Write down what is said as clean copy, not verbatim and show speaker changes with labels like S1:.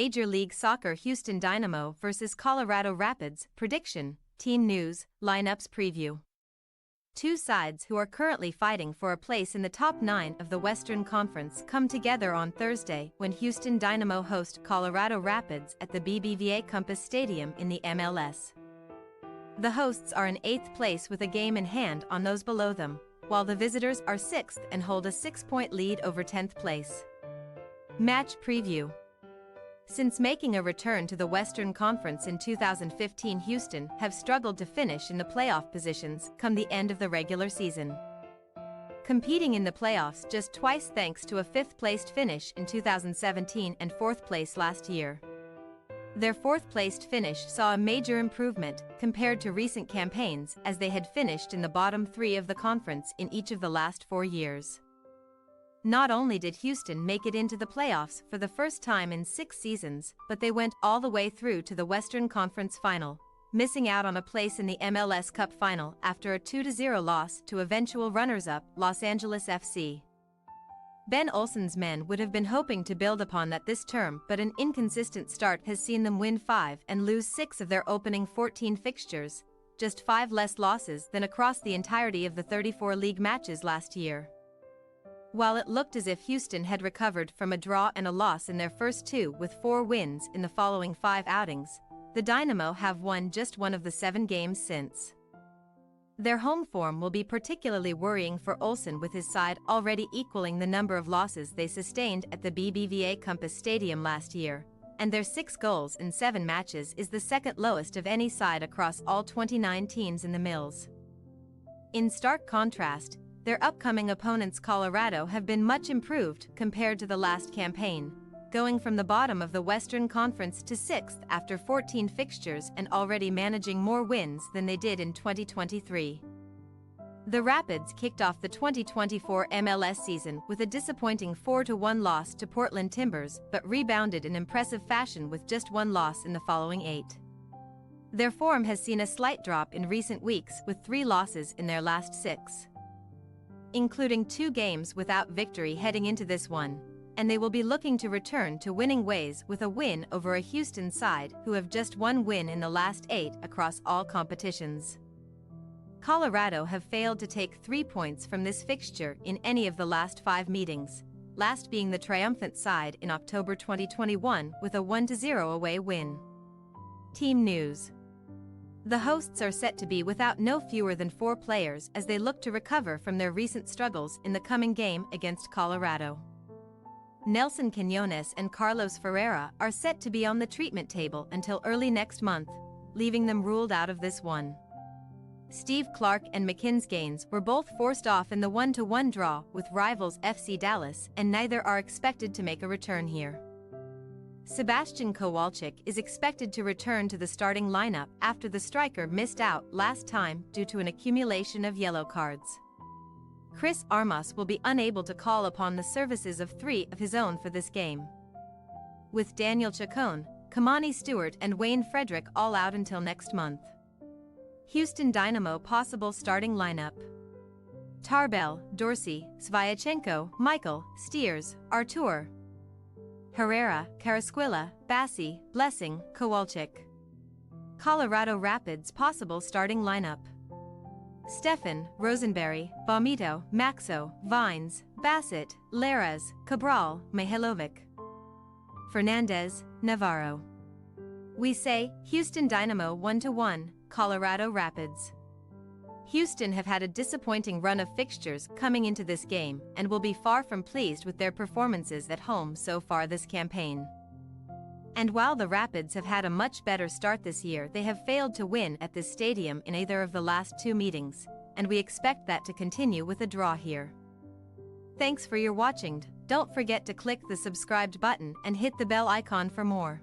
S1: Major League Soccer Houston Dynamo vs Colorado Rapids, prediction, team news, lineups preview. Two sides who are currently fighting for a place in the top 9 of the Western Conference come together on Thursday when Houston Dynamo host Colorado Rapids at the BBVA Compass Stadium in the MLS. The hosts are in 8th place with a game in hand on those below them, while the visitors are 6th and hold a 6-point lead over 10th place. Match preview. Since making a return to the Western Conference in 2015, Houston have struggled to finish in the playoff positions come the end of the regular season. Competing in the playoffs just twice thanks to a 5th-placed finish in 2017 and 4th place last year. Their 4th-placed finish saw a major improvement compared to recent campaigns as they had finished in the bottom 3 of the conference in each of the last 4 years. Not only did Houston make it into the playoffs for the first time in 6 seasons, but they went all the way through to the Western Conference Final, missing out on a place in the MLS Cup Final after a 2-0 loss to eventual runners-up Los Angeles FC. Ben Olsen's men would have been hoping to build upon that this term, but an inconsistent start has seen them win 5 and lose 6 of their opening 14 fixtures, just 5 less losses than across the entirety of the 34 league matches last year. While it looked as if Houston had recovered from a draw and a loss in their first 2 with 4 wins in the following 5 outings, the Dynamo have won just 1 of the 7 games since. Their home form will be particularly worrying for Olsen, with his side already equaling the number of losses they sustained at the BBVA Compass Stadium last year, and their 6 goals in 7 matches is the second lowest of any side across all 29 teams in the Mills. In stark contrast, their upcoming opponents Colorado have been much improved compared to the last campaign, going from the bottom of the Western Conference to 6th after 14 fixtures and already managing more wins than they did in 2023. The Rapids kicked off the 2024 MLS season with a disappointing 4-1 loss to Portland Timbers, but rebounded in impressive fashion with just 1 loss in the following 8. Their form has seen a slight drop in recent weeks with 3 losses in their last 6. Including 2 games without victory heading into this one, and they will be looking to return to winning ways with a win over a Houston side who have just 1 win in the last 8 across all competitions. Colorado have failed to take 3 points from this fixture in any of the last 5 meetings, last being the triumphant side in October 2021 with a 1-0 away win. Team news. The hosts are set to be without no fewer than 4 players as they look to recover from their recent struggles in the coming game against Colorado. Nelson Quinones and Carlos Ferreira are set to be on the treatment table until early next month, leaving them ruled out of this one. Steve Clark and McKinn's Gaines were both forced off in the 1-1 draw with rivals FC Dallas, and neither are expected to make a return here. Sebastian Kowalczyk is expected to return to the starting lineup after the striker missed out last time due to an accumulation of yellow cards. Chris Armas will be unable to call upon the services of 3 of his own for this game. With Daniel Chacon, Kamani Stewart and Wayne Frederick all out until next month. Houston Dynamo possible starting lineup: Tarbell, Dorsey, Svyachenko, Michael, Steers, Artur, Herrera, Carrasquilla, Bassi, Blessing, Kowalczyk. Colorado Rapids possible starting lineup: Stefan, Rosenberry, Vomito, Maxo, Vines, Bassett, Laraz, Cabral, Mihailovic, Fernandez, Navarro. We say Houston Dynamo 1-1, Colorado Rapids. Houston have had a disappointing run of fixtures coming into this game and will be far from pleased with their performances at home so far this campaign. And while the Rapids have had a much better start this year, they have failed to win at this stadium in either of the last 2 meetings, and we expect that to continue with a draw here. Thanks for your watching. Don't forget to click the subscribed button and hit the bell icon for more.